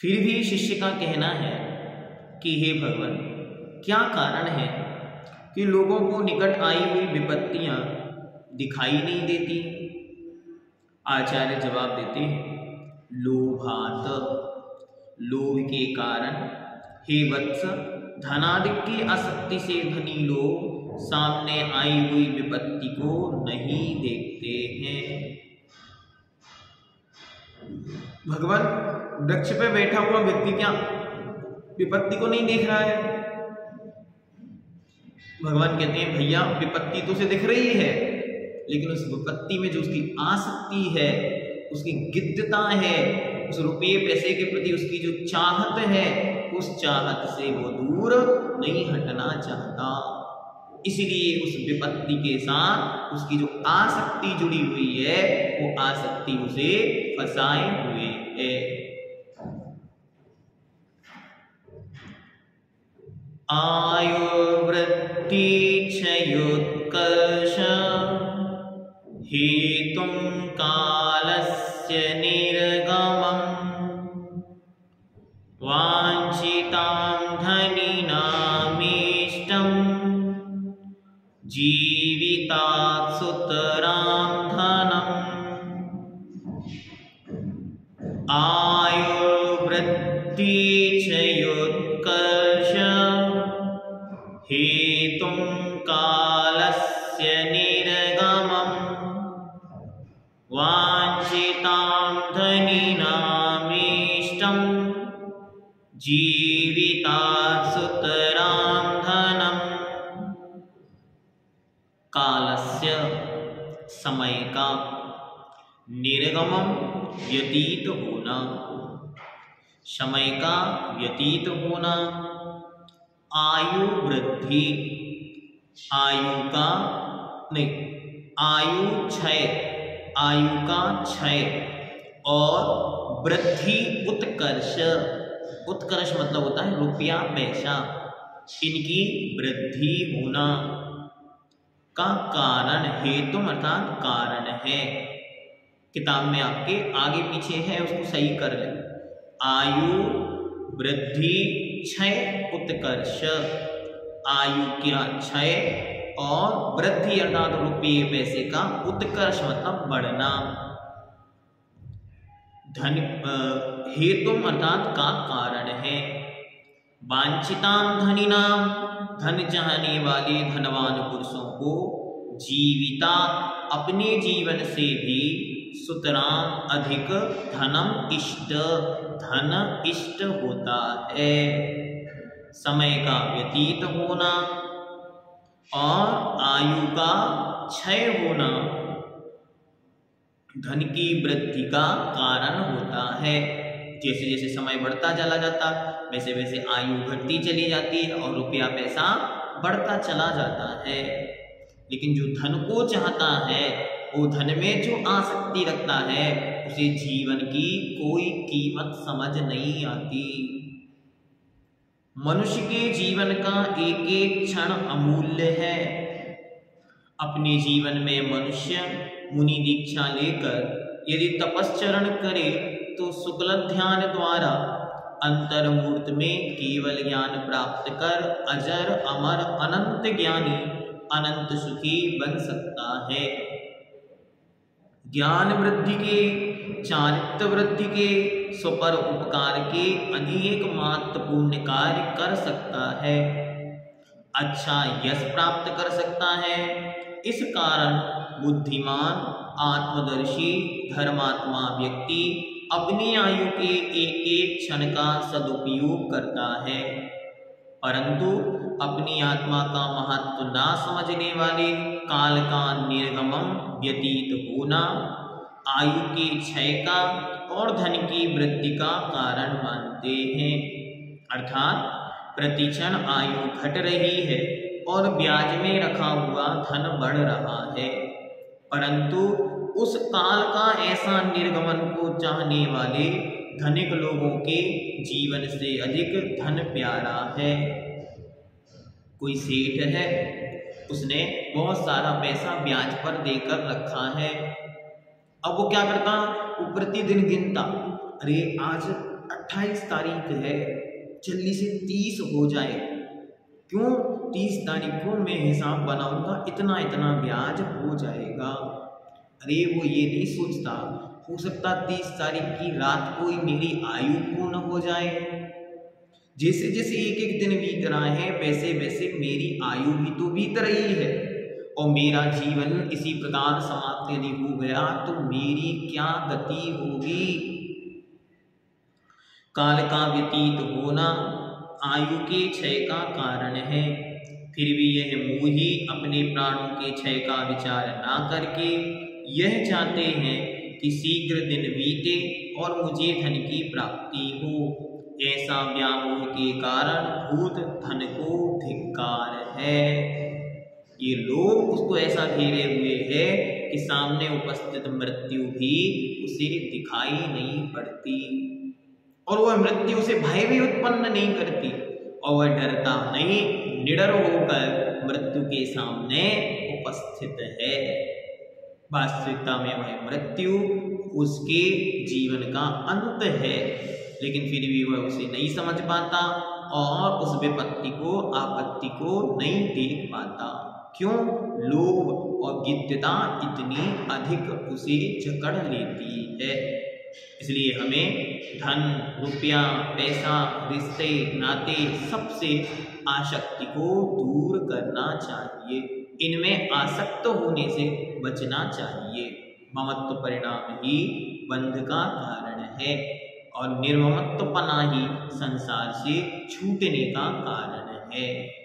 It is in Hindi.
फिर भी शिष्य का कहना है कि हे भगवान, क्या कारण है कि लोगों को निकट आई हुई विपत्तियां दिखाई नहीं देती? आचार्य जवाब देते हैं, लोभात, लोभ के कारण हे वत्स, धनादिक की आसक्ति से धनी लोग सामने आई हुई विपत्ति को नहीं देखते हैं। भगवान, वृक्ष पे बैठा हुआ व्यक्ति क्या विपत्ति को नहीं देख रहा है? भगवान कहते हैं, भैया विपत्ति तो उसे दिख रही है, लेकिन उस विपत्ति में जो उसकी आसक्ति है, उसकी गिद्धता है, उस रुपये पैसे के प्रति उसकी जो चाहत है, उस चाहत से वो दूर नहीं हटना चाहता। इसलिए उस विपत्ति के साथ उसकी जो आसक्ति जुड़ी हुई है, वो आसक्ति उसे फंसाए हुए है। आयु वृद्धि क्षयोत्कर्ष हेतुं कालस्य निर्गमम् वाञ्छितां धनिनामीष्टं जीवितात् सुतरां धनम्। आयुर्वृद्धि क्षयोत्कर्ष हेतुं कालस्य निर्गमम् वाञ्छितां धनिनामीष्टं जीवितात् सुतरां धनम्। कालस्य, समय का, निर्गमम, व्यतीत होना, समय का व्यतीत होना, आयु वृद्धि, आयु का नहीं, आयु क्षय, आयु का क्षय, और वृद्धि उत्कर्ष, उत्कर्ष मतलब होता है रुपया पैसा, इनकी वृद्धि होना का कारण, हेतु अर्थात कारण है। किताब में आपके आगे पीछे है, उसको सही कर ले। आयु वृद्धि क्षय उत्कर्ष, आयु का क्षय और वृद्धि अर्थात रुपये पैसे का, उत्कर्ष मतलब बढ़ना। धन हेतु अर्थात का कारण है। वांछितां धनिनाम, धन चाहने वाले धनवान पुरुषों को, जीविता अपने जीवन से भी, सुतरां अधिक, धनम इष्ट, धन इष्ट होता है। समय का व्यतीत होना और आयु का क्षय होना धन की वृद्धि का कारण होता है। जैसे जैसे समय बढ़ता चला जाता, वैसे वैसे आयु घटती चली जाती है और रुपया पैसा बढ़ता चला जाता है। लेकिन जो धन को चाहता है, वो धन में जो आसक्ति रखता है, उसे जीवन की कोई कीमत समझ नहीं आती। मनुष्य के जीवन का एक एक क्षण अमूल्य है। अपने जीवन में मनुष्य मुनि दीक्षा लेकर यदि तपश्चरण करे तो शुक्ल ध्यान द्वारा अंतर्मूर्त में केवल ज्ञान प्राप्त कर अजर अमर अनंत ज्ञानी अनंत सुखी बन सकता है। ज्ञान वृद्धि के, चारित्र वृद्धि के, स्वपर उपकार के अनेक महत्वपूर्ण कार्य कर सकता है। अच्छा यश प्राप्त कर सकता है। इस कारण बुद्धिमान, आत्मदर्शी, धर्मात्मा व्यक्ति अपनी आयु के एक एक क्षण का सदुपयोग करता है, परंतु अपनी आत्मा का महत्व ना समझने वाले काल का निर्गमन व्यतीत होना आयु के क्षय का और धन की वृद्धि का कारण मानते हैं। अर्थात प्रतिक्षण आयु घट रही है और ब्याज में रखा हुआ धन बढ़ रहा है, परंतु उस काल का ऐसा निर्गमन को चाहने वाले धनिक लोगों के जीवन से अधिक धन प्यारा है। कोई सेठ है, उसने बहुत सारा पैसा ब्याज पर देकर रखा है। अब वो क्या करता, वो प्रतिदिन गिनता, अरे आज 28 तारीख है, जल्दी से 30 हो जाए। क्यों? 30 तारीख को मैं हिसाब बनाऊंगा, इतना इतना ब्याज हो जाएगा। अरे वो ये नहीं सोचता, हो सकता 30 तारीख की रात को ही मेरी आयु पूर्ण हो जाए। जैसे जैसे एक एक दिन बीत रहा है, वैसे वैसे मेरी आयु भी तो बीत रही है, और मेरा जीवन इसी प्रकार समाप्त यदि हो गया तो मेरी क्या गति होगी। काल का व्यतीत होना आयु के क्षय का कारण है, फिर भी यह मोही अपने प्राणों के क्षय का विचार ना करके यह चाहते हैं कि शीघ्र दिन बीते और मुझे धन की प्राप्ति हो। ऐसा व्यामोह के कारण भूत धन को धिक्कार है। ये लोग उसको ऐसा घेरे हुए हैं कि सामने उपस्थित मृत्यु भी उसे दिखाई नहीं पड़ती, और वह मृत्यु से भय भी उत्पन्न नहीं करती, और वह डरता नहीं, निडर होकर मृत्यु के सामने उपस्थित है। वास्तविकता में वह मृत्यु उसके जीवन का अंत है, लेकिन फिर भी वह उसे नहीं समझ पाता और उस विपत्ति को, आपत्ति को नहीं देख पाता। क्यों? लोभ और गिद्धता इतनी अधिक उसे जकड़ लेती है। इसलिए हमें धन, रुपया, पैसा, रिश्ते, नाते, सबसे आसक्ति को दूर करना चाहिए। इनमें आसक्त होने से बचना चाहिए। ममत्व परिणाम ही बंध का कारण है, और निर्ममत्वपना ही संसार से छूटने का कारण है।